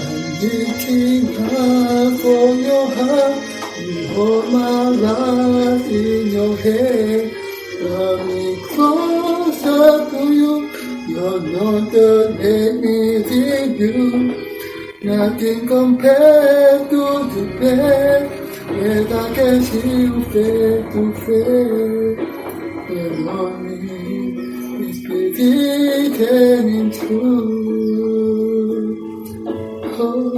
I'm reaching out for your heart. You hold my life in your hand. Draw me closer to you. You're not the anything you. Nothing compared to the best. Where I can see you face to face. The longing is pretending true. Oh,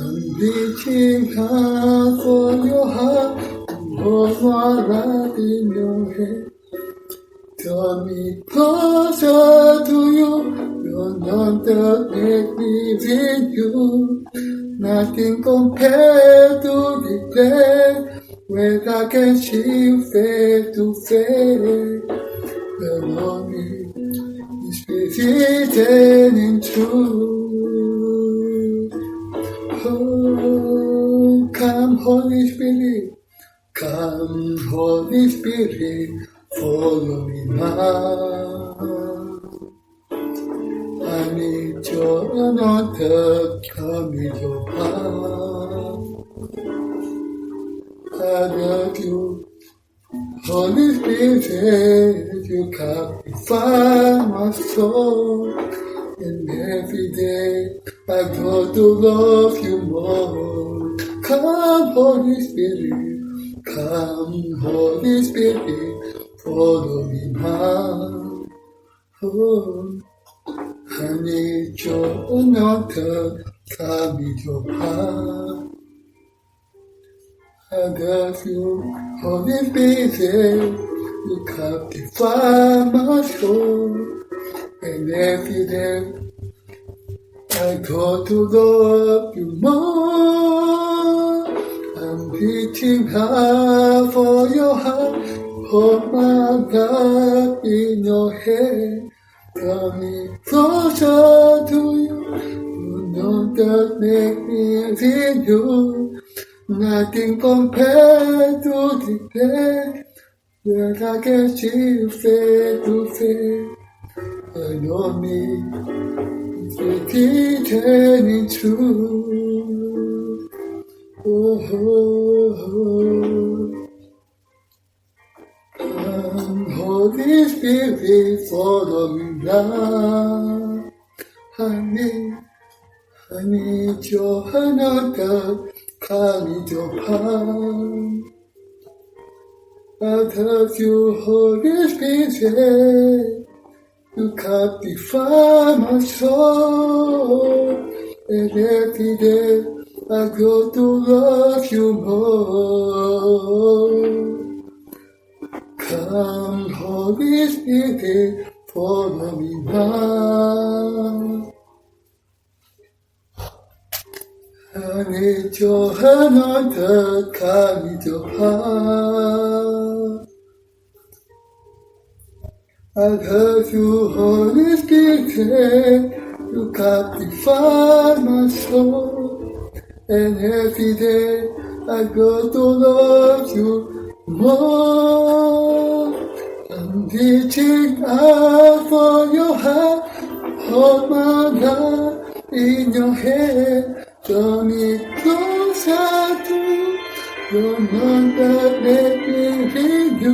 I'm reaching out for your heart. Hold my life in your hand. Draw me closer to you. You're not the with you. Nothing compared to the day when I can see you face to face. The longing is pretending true. Oh, come Holy Spirit, come Holy Spirit, follow me now. I need your anointing, come with your power. I love you, Holy Spirit, you captivate my soul. And every day I grow to love you more. Come, Holy Spirit, come, Holy Spirit, follow me now. Oh, I need your anointing, come with your power. I love you, Holy Spirit, you captivate my soul. And every day I go to love you more. I'm reaching high for your heart. Hold my God in your hand. Draw me closer to you. You know that make me in you. Nothing compared to the day when I can see you face to face. I know me, it's pretending true. Oh, oh, oh. Come, Holy Spirit, follow me now. I need your anointing, come with your power. I love you, Holy Spirit. You captivate my soul, and every day I grow to love you more. Come, Holy Spirit, follow me now. I need your anointing, come with your power. I love you, Holy Spirit, you captivate my soul, and every day I go to love you more. I'm reaching out for your heart, hold my life in your hand, draw me closer to you, you're not that let me be you.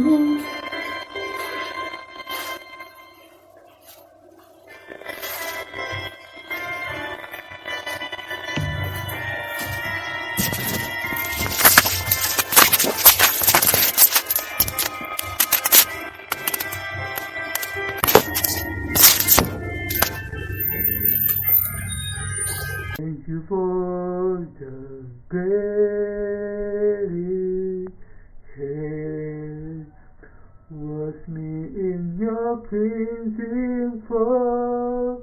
Thank you for the great hand. Wash me in your cleansing flow.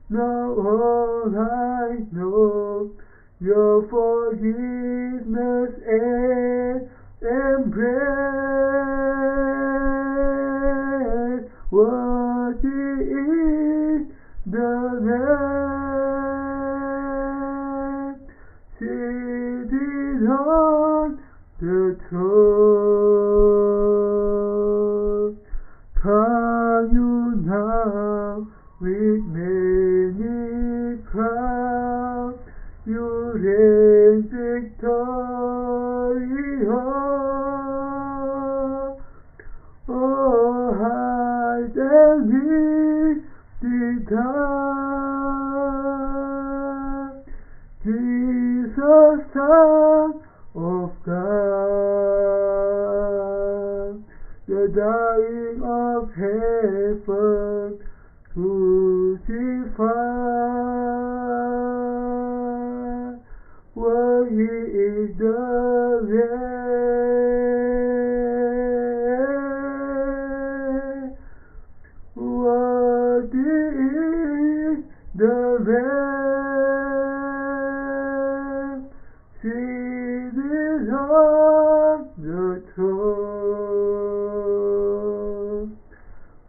Now all I know, your forgiveness and embrace. Worthy is the Lamb sitting on the throne. Come you now with with many crowns, you reign victorious. Oh, hide and lifted high, Jesus, Son of God, the dying of heaven, crucified. Worthy is the Lamb, worthy is the Lamb, seated on the throne.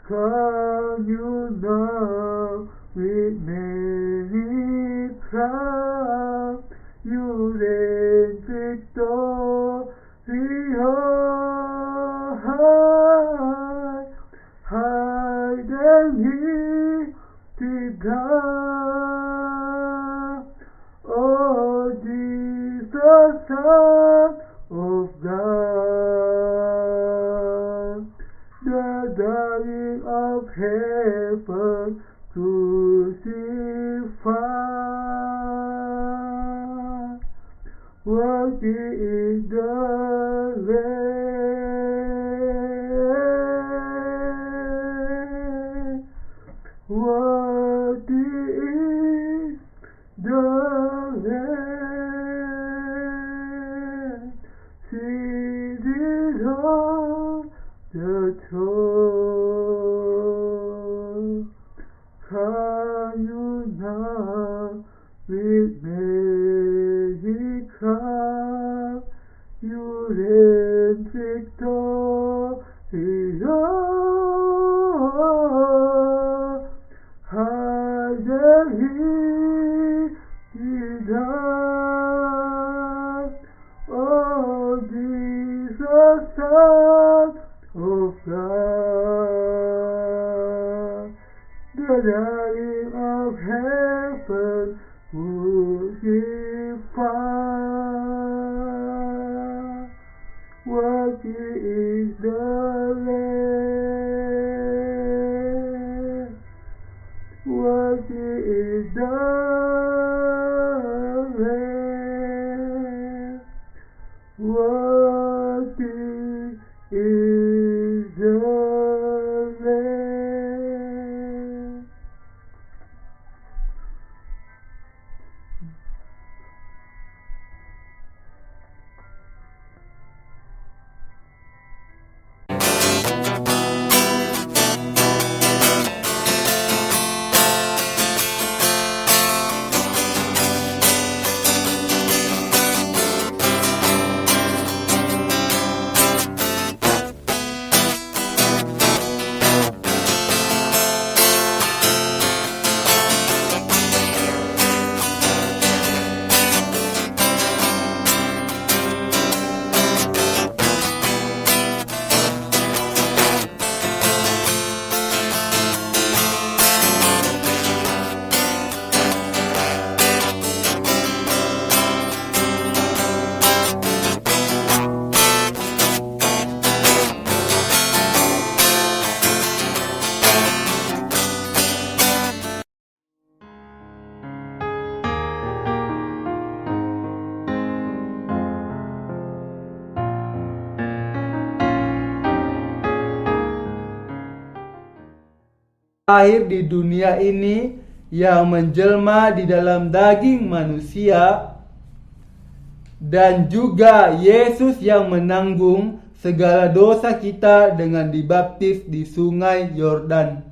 Crown you now with many crowns, you reign victorious. Hide and lifted high, oh Jesus, Son of God, the dying of heaven, crucified. Worthy is the Lamb, worthy is the Lamb, seated on the throne. Crown you now with many crowns, you reign victorious. Hide and lifted high, oh Jesus, Son of God, the dying of heaven, crucified. Worthy is the Lamb, worthy is the Lamb, worthy is the Lamb. Lahir di dunia ini yang menjelma di dalam daging manusia, dan juga Yesus yang menanggung segala dosa kita dengan dibaptis di sungai Yordan.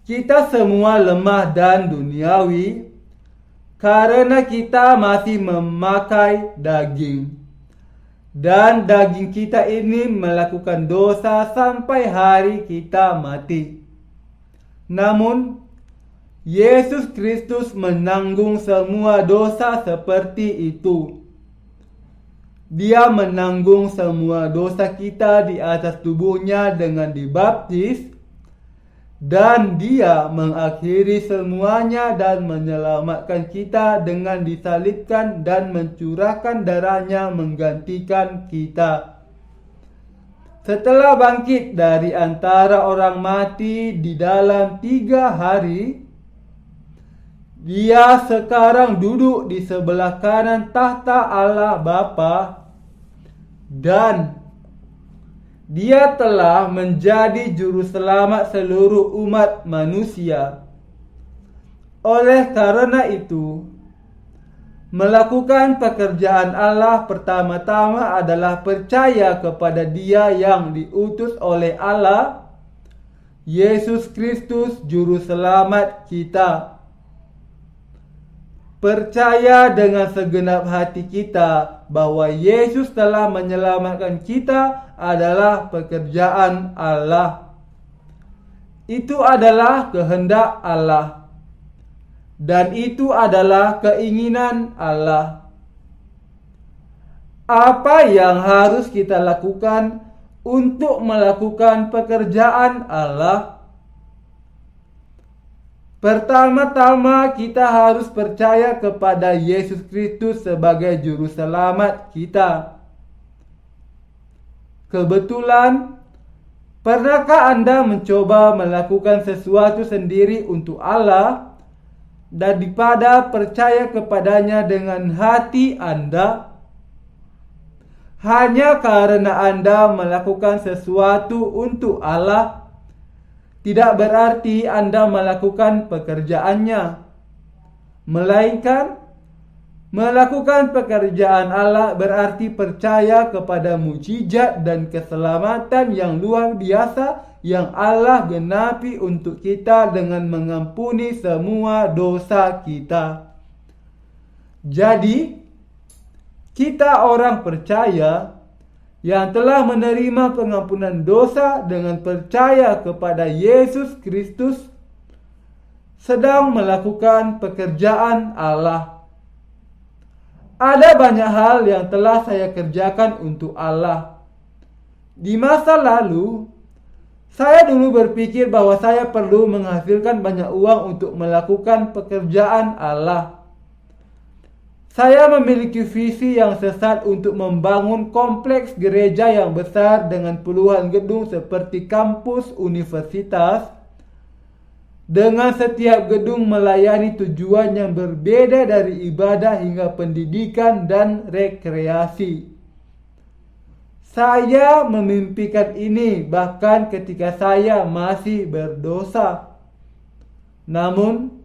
Kita semua lemah dan duniawi karena kita masih memakai daging. Dan daging kita ini melakukan dosa sampai hari kita mati. Namun, Yesus Kristus menanggung semua dosa seperti itu. Dia menanggung semua dosa kita di atas tubuhnya dengan dibaptis, Dan Dia mengakhiri semuanya dan menyelamatkan kita dengan disalibkan dan mencurahkan darahnya menggantikan kita. Setelah bangkit dari antara orang mati di dalam 3 hari, Dia sekarang duduk di sebelah kanan tahta Allah Bapa, dan Dia telah menjadi juru selamat seluruh umat manusia. Oleh karena itu, melakukan pekerjaan Allah pertama-tama adalah percaya kepada Dia yang diutus oleh Allah, Yesus Kristus juru selamat kita. Percaya dengan segenap hati kita bahwa Yesus telah menyelamatkan kita adalah pekerjaan Allah. Itu adalah kehendak Allah. Dan itu adalah keinginan Allah. Apa yang harus kita lakukan untuk melakukan pekerjaan Allah? Pertama-tama kita harus percaya kepada Yesus Kristus sebagai juru selamat kita. Kebetulan, pernahkah Anda mencoba melakukan sesuatu sendiri untuk Allah daripada percaya kepadanya dengan hati Anda? Hanya karena Anda melakukan sesuatu untuk Allah, tidak berarti Anda melakukan pekerjaannya, melainkan melakukan pekerjaan Allah berarti percaya kepada mukjizat dan keselamatan yang luar biasa yang Allah genapi untuk kita dengan mengampuni semua dosa kita. Jadi, kita orang percaya yang telah menerima pengampunan dosa dengan percaya kepada Yesus Kristus sedang melakukan pekerjaan Allah. Ada banyak hal yang telah saya kerjakan untuk Allah. Di masa lalu, saya dulu berpikir bahwa saya perlu menghasilkan banyak uang untuk melakukan pekerjaan Allah. Saya memiliki visi yang sesat untuk membangun kompleks gereja yang besar dengan puluhan gedung seperti kampus universitas, dengan setiap gedung melayani tujuan yang berbeda dari ibadah hingga pendidikan dan rekreasi. Saya memimpikan ini bahkan ketika saya masih berdosa. Namun,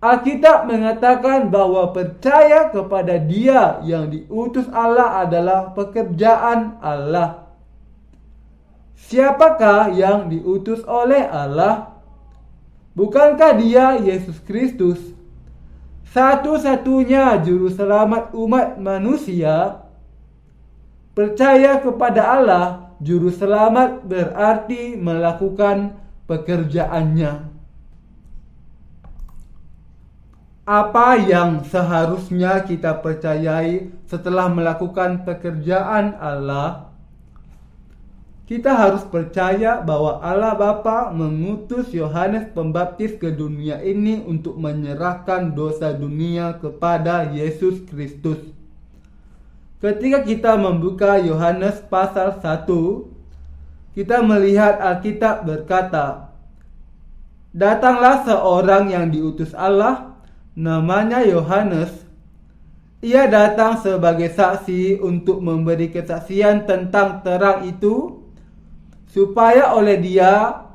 Alkitab mengatakan bahwa percaya kepada Dia yang diutus Allah adalah pekerjaan Allah. Siapakah yang diutus oleh Allah? Bukankah Dia Yesus Kristus, satu-satunya juru selamat umat manusia? Percaya kepada Allah, juru selamat berarti melakukan pekerjaannya. Apa yang seharusnya kita percayai setelah melakukan pekerjaan Allah? Kita harus percaya bahwa Allah Bapa mengutus Yohanes Pembaptis ke dunia ini untuk menyerahkan dosa dunia kepada Yesus Kristus. Ketika kita membuka Yohanes pasal 1, kita melihat Alkitab berkata, "Datanglah seorang yang diutus Allah, namanya Yohanes. Ia datang sebagai saksi untuk memberi kesaksian tentang terang itu, supaya oleh Dia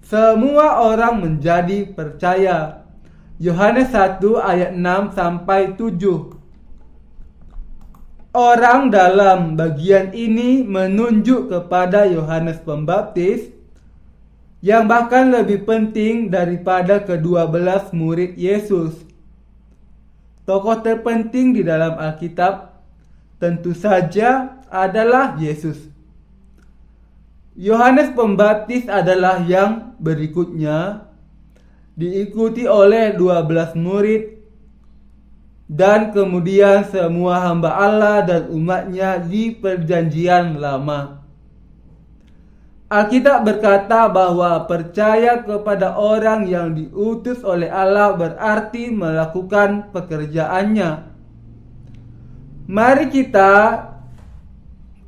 semua orang menjadi percaya." Yohanes 1 ayat 6 sampai 7. Orang dalam bagian ini menunjuk kepada Yohanes Pembaptis yang bahkan lebih penting daripada ke-12 murid Yesus. Tokoh terpenting di dalam Alkitab tentu saja adalah Yesus. Yohanes Pembaptis adalah yang berikutnya, diikuti oleh 12 murid, dan kemudian semua hamba Allah dan umatnya di perjanjian lama. Alkitab berkata bahwa percaya kepada orang yang diutus oleh Allah berarti melakukan pekerjaannya. Mari kita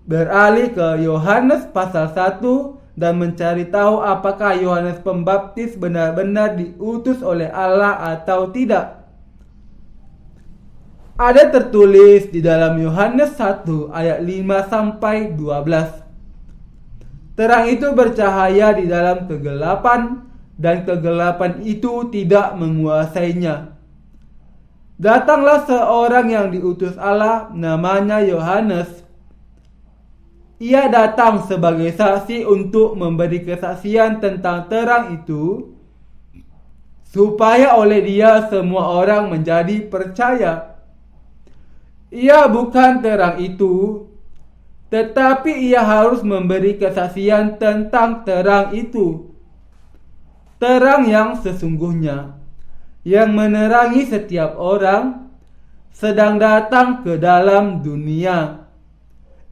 beralih ke Yohanes pasal 1 dan mencari tahu apakah Yohanes Pembaptis benar-benar diutus oleh Allah atau tidak. Ada tertulis di dalam Yohanes 1 ayat 5 sampai 12. Terang itu bercahaya di dalam kegelapan, dan kegelapan itu tidak menguasainya. Datanglah seorang yang diutus Allah, namanya Yohanes. Ia datang sebagai saksi untuk memberi kesaksian tentang terang itu, supaya oleh dia semua orang menjadi percaya. Ia bukan terang itu, tetapi ia harus memberi kesaksian tentang terang itu. Terang yang sesungguhnya, yang menerangi setiap orang, sedang datang ke dalam dunia.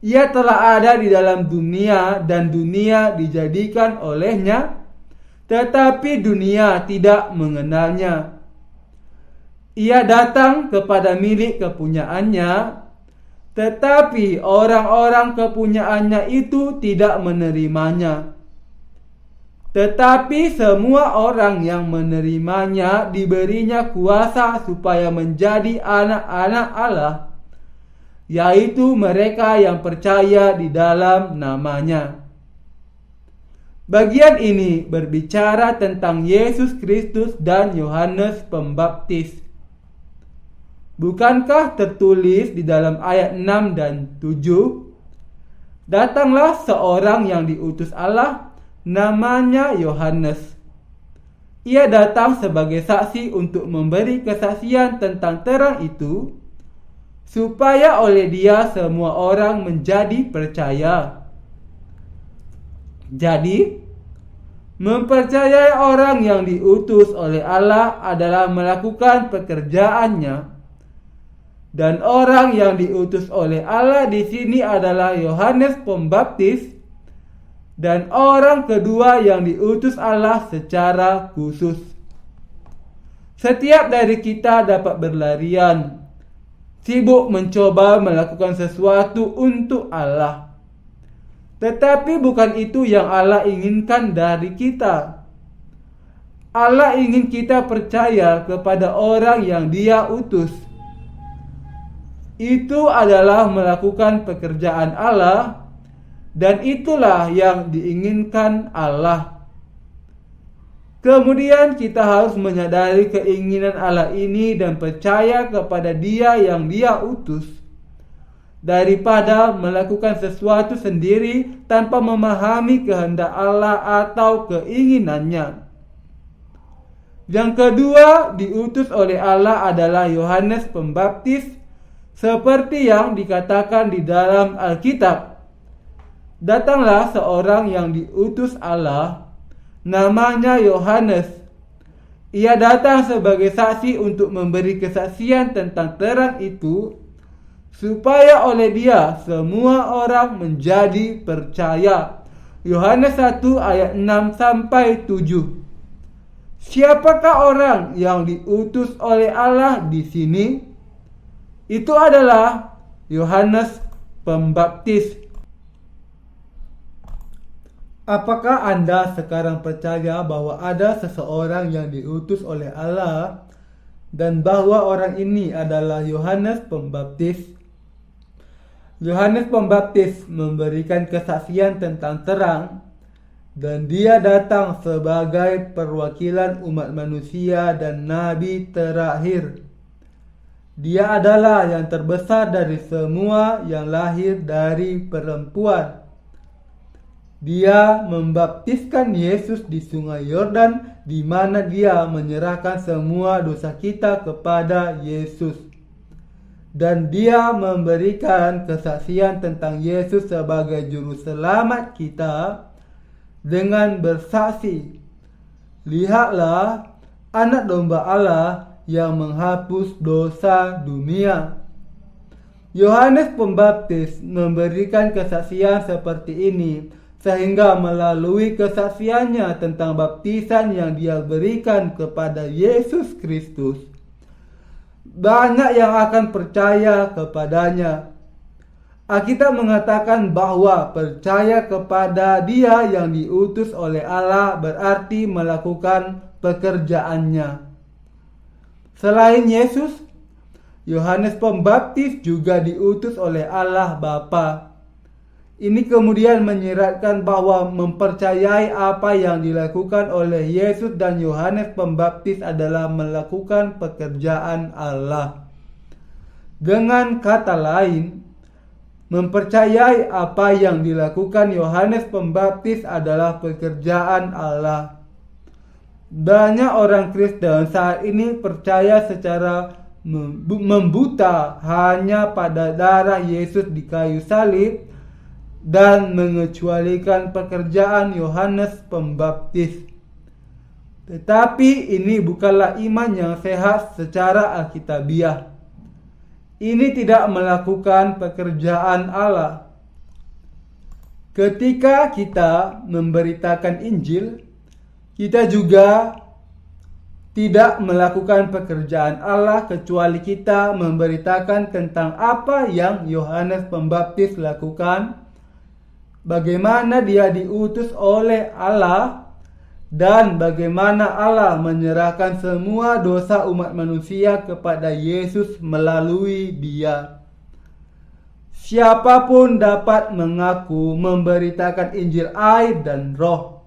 Ia telah ada di dalam dunia dan dunia dijadikan olehnya, tetapi dunia tidak mengenalnya. Ia datang kepada milik kepunyaannya, tetapi orang-orang kepunyaannya itu tidak menerimanya. Tetapi semua orang yang menerimanya diberinya kuasa supaya menjadi anak-anak Allah, yaitu mereka yang percaya di dalam namanya. Bagian ini berbicara tentang Yesus Kristus dan Yohanes Pembaptis. Bukankah tertulis di dalam ayat 6 dan 7? Datanglah seorang yang diutus Allah, namanya Yohanes. Ia datang sebagai saksi untuk memberi kesaksian tentang terang itu, supaya oleh dia semua orang menjadi percaya. Jadi, mempercayai orang yang diutus oleh Allah adalah melakukan pekerjaannya. Dan orang yang diutus oleh Allah di sini adalah Yohanes Pembaptis, dan orang kedua yang diutus Allah secara khusus. Setiap dari kita dapat berlarian, sibuk mencoba melakukan sesuatu untuk Allah. Tetapi bukan itu yang Allah inginkan dari kita. Allah ingin kita percaya kepada orang yang Dia utus. Itu adalah melakukan pekerjaan Allah, dan itulah yang diinginkan Allah. Kemudian kita harus menyadari keinginan Allah ini dan percaya kepada Dia yang Dia utus, daripada melakukan sesuatu sendiri tanpa memahami kehendak Allah atau keinginannya. Yang kedua diutus oleh Allah adalah Yohanes Pembaptis, seperti yang dikatakan di dalam Alkitab. Datanglah seorang yang diutus Allah, namanya Yohanes. Ia datang sebagai saksi untuk memberi kesaksian tentang terang itu, supaya oleh dia semua orang menjadi percaya. Yohanes 1 ayat 6 sampai 7. Siapakah orang yang diutus oleh Allah di sini? Itu adalah Yohanes Pembaptis. Apakah Anda sekarang percaya bahwa ada seseorang yang diutus oleh Allah dan bahwa orang ini adalah Yohanes Pembaptis? Yohanes Pembaptis memberikan kesaksian tentang terang, dan dia datang sebagai perwakilan umat manusia dan nabi terakhir. Dia adalah yang terbesar dari semua yang lahir dari perempuan. Dia membaptiskan Yesus di sungai Yordan, di mana dia menyerahkan semua dosa kita kepada Yesus. Dan dia memberikan kesaksian tentang Yesus sebagai juru selamat kita dengan bersaksi, "Lihatlah anak domba Allah yang menghapus dosa dunia." Yohanes Pembaptis memberikan kesaksian seperti ini sehingga melalui kesaksiannya tentang baptisan yang dia berikan kepada Yesus Kristus, banyak yang akan percaya kepadanya. Alkitab mengatakan bahwa percaya kepada Dia yang diutus oleh Allah berarti melakukan pekerjaannya. Selain Yesus, Yohanes Pembaptis juga diutus oleh Allah Bapa. Ini kemudian menyiratkan bahwa mempercayai apa yang dilakukan oleh Yesus dan Yohanes Pembaptis adalah melakukan pekerjaan Allah. Dengan kata lain, mempercayai apa yang dilakukan Yohanes Pembaptis adalah pekerjaan Allah. Banyak orang Kristen saat ini percaya secara membuta hanya pada darah Yesus di kayu salib dan mengecualikan pekerjaan Yohanes Pembaptis. Tetapi ini bukanlah iman yang sehat secara alkitabiah. Ini tidak melakukan pekerjaan Allah. Ketika kita memberitakan Injil, kita juga tidak melakukan pekerjaan Allah kecuali kita memberitakan tentang apa yang Yohanes Pembaptis lakukan, bagaimana dia diutus oleh Allah, dan bagaimana Allah menyerahkan semua dosa umat manusia kepada Yesus melalui Dia. Siapapun dapat mengaku memberitakan Injil air dan Roh.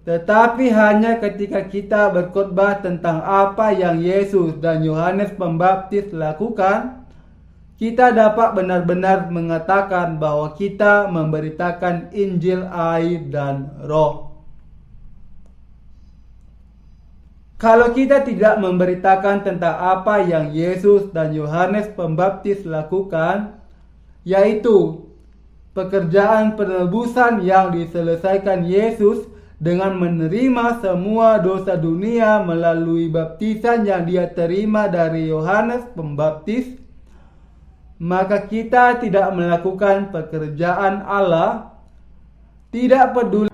Tetapi hanya ketika kita berkhotbah tentang apa yang Yesus dan Yohanes Pembaptis lakukan, kita dapat benar-benar mengatakan bahwa kita memberitakan Injil air dan Roh. Kalau kita tidak memberitakan tentang apa yang Yesus dan Yohanes Pembaptis lakukan, yaitu pekerjaan penebusan yang diselesaikan Yesus dengan menerima semua dosa dunia melalui baptisan yang dia terima dari Yohanes Pembaptis, maka kita tidak melakukan pekerjaan Allah, tidak peduli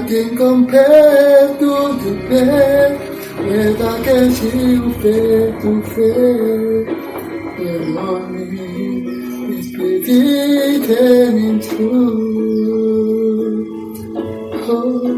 nothing compared to the best that I can see you face to face. The morning is pretending true. Oh.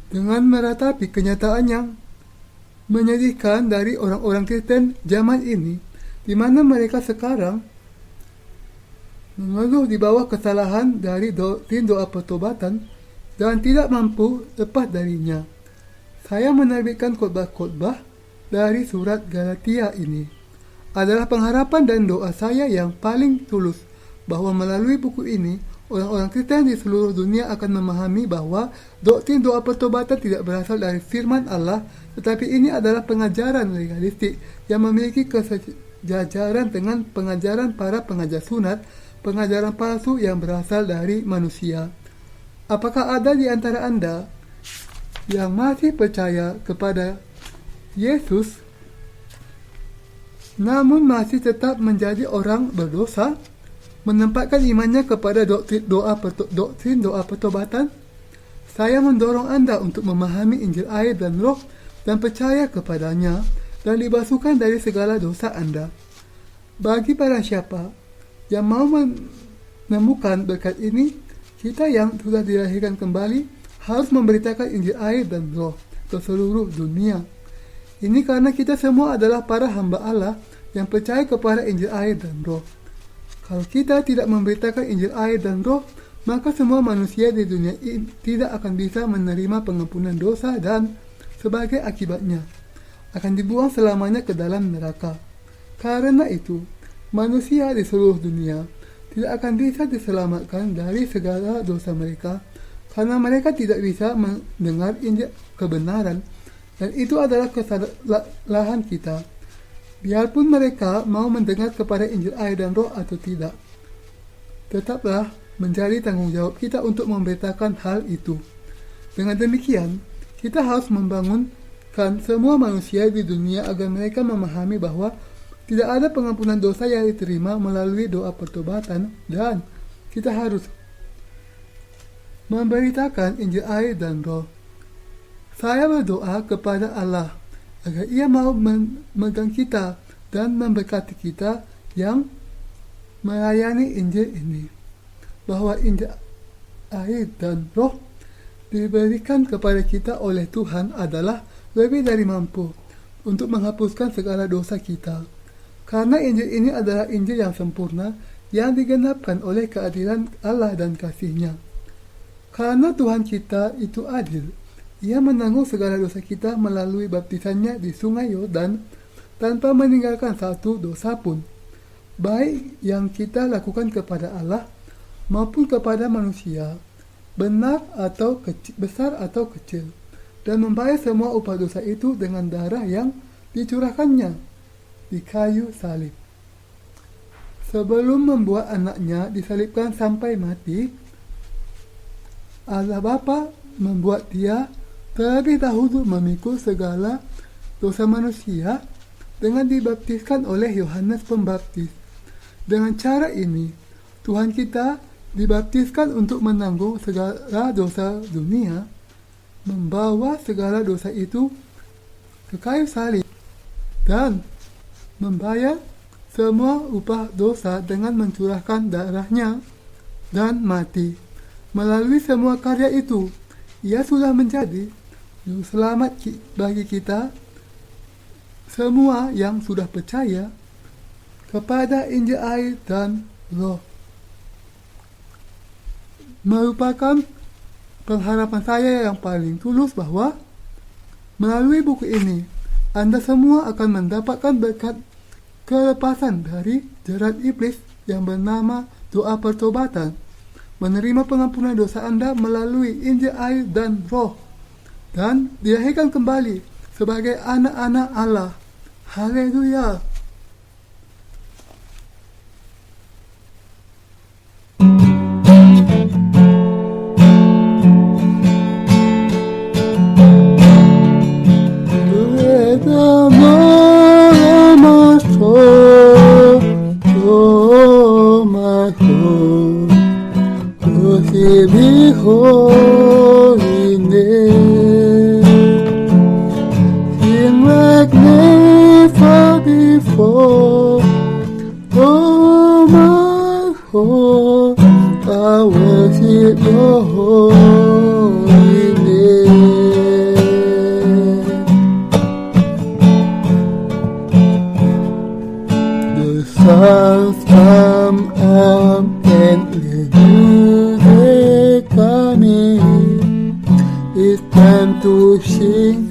dengan meratapi kenyataan yang menyedihkan dari orang-orang Kristen zaman ini, di mana mereka sekarang mengeluh di bawah kesalahan dari doktrin doa pertobatan dan tidak mampu lepas darinya. Saya menerbitkan khotbah-khotbah dari surat Galatia ini adalah pengharapan dan doa saya yang paling tulus bahwa melalui buku ini orang-orang Kristen di seluruh dunia akan memahami bahwa doktrin doa pertobatan tidak berasal dari firman Allah, tetapi ini adalah pengajaran legalistik yang memiliki kesejajaran dengan pengajaran para pengajar sunat, pengajaran palsu yang berasal dari manusia. Apakah ada di antara Anda yang masih percaya kepada Yesus namun masih tetap menjadi orang berdosa, menempatkan imannya kepada doktrin doa pertobatan? Saya mendorong Anda untuk memahami Injil air dan Roh dan percaya kepadanya dan dibasuhkan dari segala dosa Anda. Bagi para siapa yang mau menemukan berkat ini, kita yang sudah dilahirkan kembali harus memberitakan Injil air dan Roh ke seluruh dunia. Ini karena kita semua adalah para hamba Allah yang percaya kepada Injil air dan Roh. Kalau kita tidak memberitakan Injil air dan Roh, maka semua manusia di dunia ini tidak akan bisa menerima pengampunan dosa dan sebagai akibatnya akan dibuang selamanya ke dalam neraka. Karena itu, manusia di seluruh dunia tidak akan bisa diselamatkan dari segala dosa mereka karena mereka tidak bisa mendengar Injil kebenaran, dan itu adalah kesalahan kita. Biarpun mereka mau mendengar kepada Injil air dan Roh atau tidak, tetaplah menjadi tanggung jawab kita untuk memberitakan hal itu. Dengan demikian, kita harus membangunkan semua manusia di dunia agar mereka memahami bahwa tidak ada pengampunan dosa yang diterima melalui doa pertobatan, dan kita harus memberitakan Injil air dan Roh. Saya berdoa kepada Allah agar Ia mau memegang kita dan memberkati kita yang melayani Injil ini, bahwa Injil air dan Roh diberikan kepada kita oleh Tuhan adalah lebih dari mampu untuk menghapuskan segala dosa kita, karena Injil ini adalah Injil yang sempurna yang digenapkan oleh keadilan Allah dan kasih-Nya. Karena Tuhan kita itu adil, Ia menanggung segala dosa kita melalui baptisannya di sungai Yordan tanpa meninggalkan satu dosa pun, baik yang kita lakukan kepada Allah maupun kepada manusia, benar atau besar atau kecil, dan membayar semua upah dosa itu dengan darah yang dicurahkannya di kayu salib. Sebelum membuat anaknya disalibkan sampai mati, Allah Bapa membuat Dia terlebih dahulu memikul segala dosa manusia dengan dibaptiskan oleh Yohanes Pembaptis. Dengan cara ini, Tuhan kita dibaptiskan untuk menanggung segala dosa dunia, membawa segala dosa itu ke kayu salib, dan membayar semua upah dosa dengan mencurahkan darahnya dan mati. Melalui semua karya itu, Ia sudah menjadi juru selamat bagi kita semua yang sudah percaya kepada Injil air dan Roh. Merupakan pengharapan saya yang paling tulus bahwa melalui buku ini Anda semua akan mendapatkan berkat kelepasan dari jerat iblis yang bernama doa pertobatan, menerima pengampunan dosa Anda melalui Injil air dan Roh, dan dilahirkan kembali sebagai anak-anak Allah. Haleluya. I worship your holy name. to sing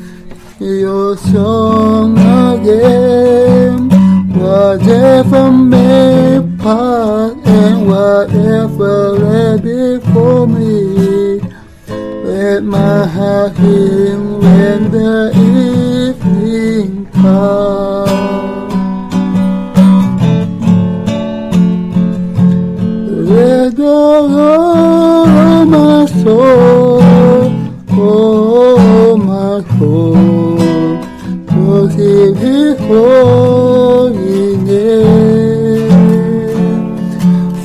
your song again. Whatever may pass and whatever lay before me, let my heart sing when the evening comes. Let the Lord, oh my soul, oh my soul, worship His holy name.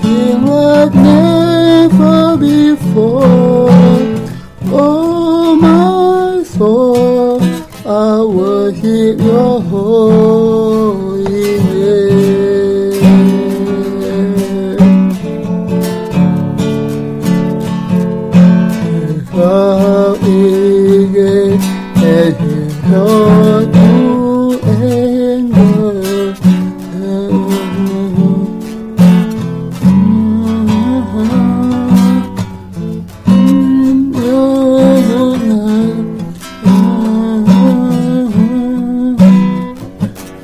Sing like never before, oh my soul, I worship Your holy name. How eager and Lord to anger.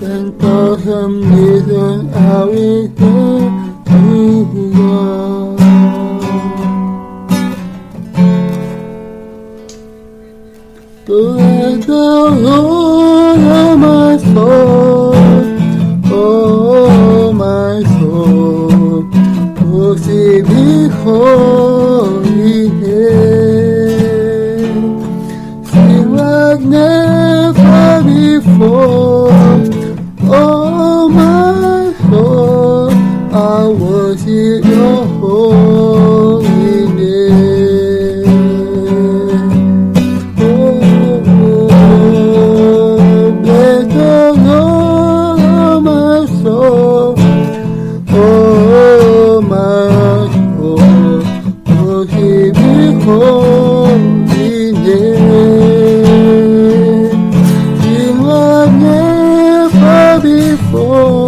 And for some reason I will turn to God. Bless the Lord, oh my soul, oh my soul, worship His holy name. Sing like never before, oh my soul, I worship Your holy name. Bless the Lord, oh my soul, oh my soul, worship His holy name. Sing like never before.